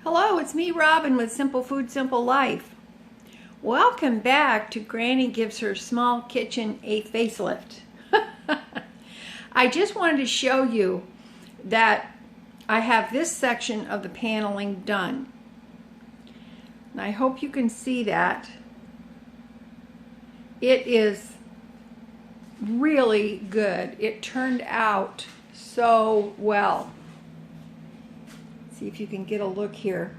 Hello, it's me, Robin, with Simple Food, Simple Life. Welcome back to Granny Gives Her Small Kitchen a Facelift. I just wanted to show you that I have this section of the paneling done. And I hope you can see that. It is really good. It turned out so well. See if you can get a look here.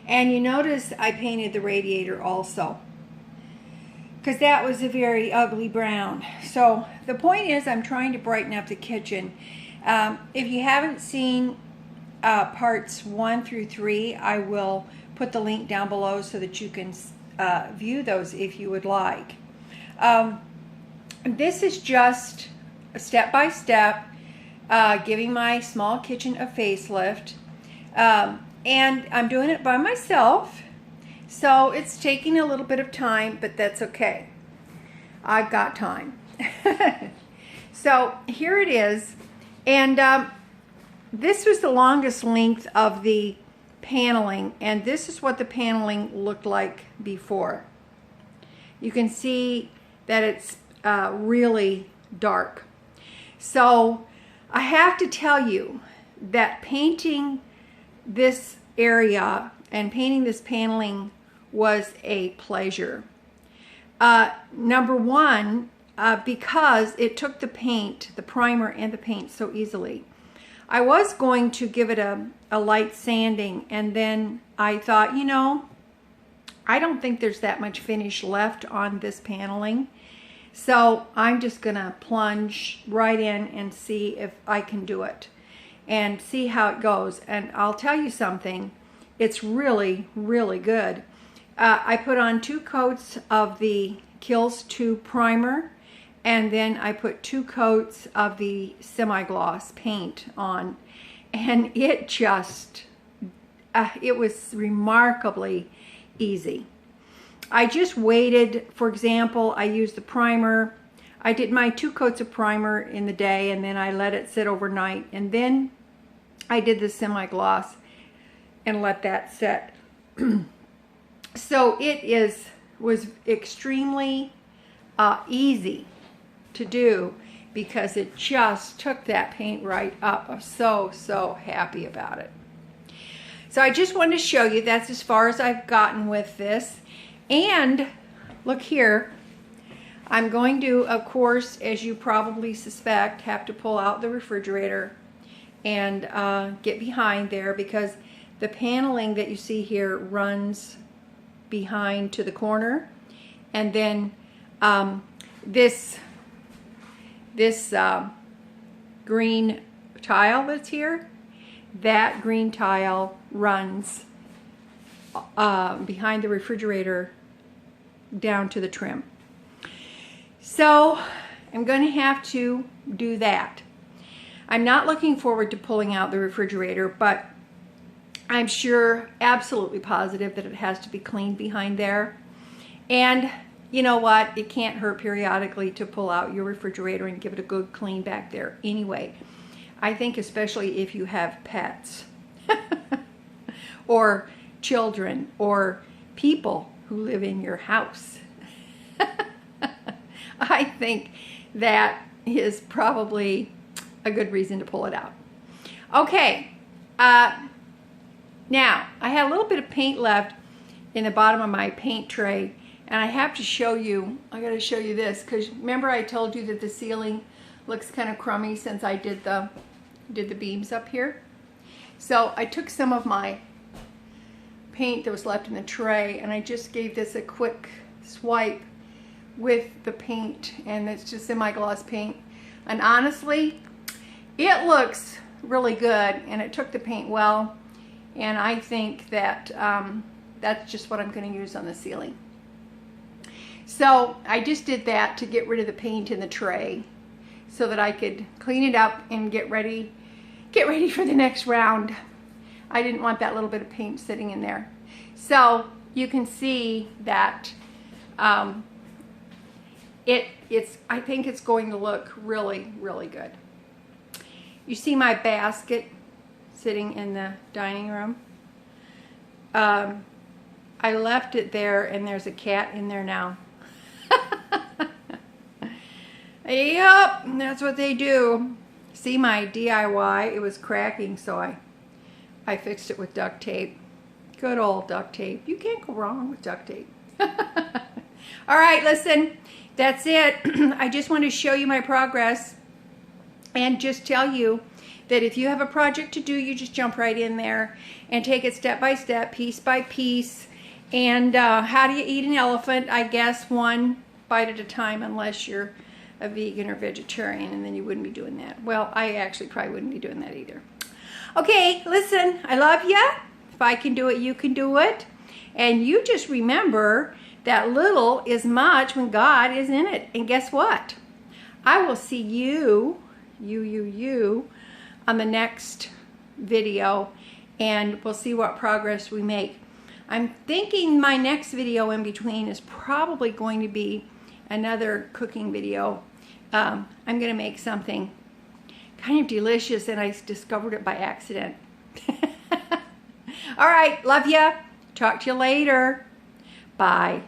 And you notice I painted the radiator also, because that was a very ugly brown. So the point is, I'm trying to brighten up the kitchen. If you haven't seen parts 1 through 3, I will put the link down below so that you can view those if you would like. This is just a step-by-step giving my small kitchen a facelift. And I'm doing it by myself, so it's taking a little bit of time, but that's okay. I've got time. So here it is, and this was the longest length of the paneling, and this is what the paneling looked like before. You can see that it's really dark. So I have to tell you that painting this area and painting this paneling was a pleasure. Number one, because it took the paint, the primer and the paint so easily. I was going to give it a light sanding, and then I thought, you know, I don't think there's that much finish left on this paneling. So I'm just gonna plunge right in and see if I can do it and see how it goes. And I'll tell you something, it's really, really good. I put on 2 coats of the Kills 2 primer, and then I put 2 coats of the semi-gloss paint on, and it just, it was remarkably easy. I just waited. For example, I used the primer. I did my 2 coats of primer in the day, and then I let it sit overnight, and then I did the semi-gloss and let that set. So it was extremely easy to do, because it just took that paint right up. I'm so happy about it. So I just wanted to show you that's as far as I've gotten with this. And look here, I'm going to, of course, as you probably suspect, have to pull out the refrigerator and get behind there, because the paneling that you see here runs behind to the corner, and then this green tile that's here, that green tile runs behind the refrigerator down to the trim. So I'm going to have to do that. I'm not looking forward to pulling out the refrigerator, but I'm sure, absolutely positive, that it has to be cleaned behind there. And you know what? It can't hurt periodically to pull out your refrigerator and give it a good clean back there anyway. I think especially if you have pets or children or people who live in your house. I think that is probably a good reason to pull it out. Okay, now I had a little bit of paint left in the bottom of my paint tray, and I have to show you, I gotta show you this, because remember I told you that the ceiling looks kind of crummy since I did the beams up here. So I took some of my paint that was left in the tray, and I just gave this a quick swipe with the paint, and it's just semi-gloss paint, and honestly it looks really good, and it took the paint well, and I think that that's just what I'm going to use on the ceiling. So I just did that to get rid of the paint in the tray so that I could clean it up and get ready for the next round. I didn't want that little bit of paint sitting in there. So you can see that I think it's going to look really, really good. You see my basket sitting in the dining room. I left it there and there's a cat in there now. Yep, that's what they do. See my DIY, it was cracking, so I fixed it with duct tape. Good old duct tape. You can't go wrong with duct tape. All right, listen, that's it. I just want to show you my progress and just tell you that if you have a project to do, you just jump right in there and take it step by step, piece by piece. And how do you eat an elephant? I guess one bite at a time, unless you're a vegan or vegetarian, and then you wouldn't be doing that. Well, I actually probably wouldn't be doing that either. Okay, listen, I love you. If I can do it, you can do it. And you just remember that little is much when God is in it. And guess what? I will see you on the next video, and we'll see what progress we make. I'm thinking my next video in between is probably going to be another cooking video. I'm going to make something kind of delicious, and I discovered it by accident. All right, love ya. Talk to you later. Bye.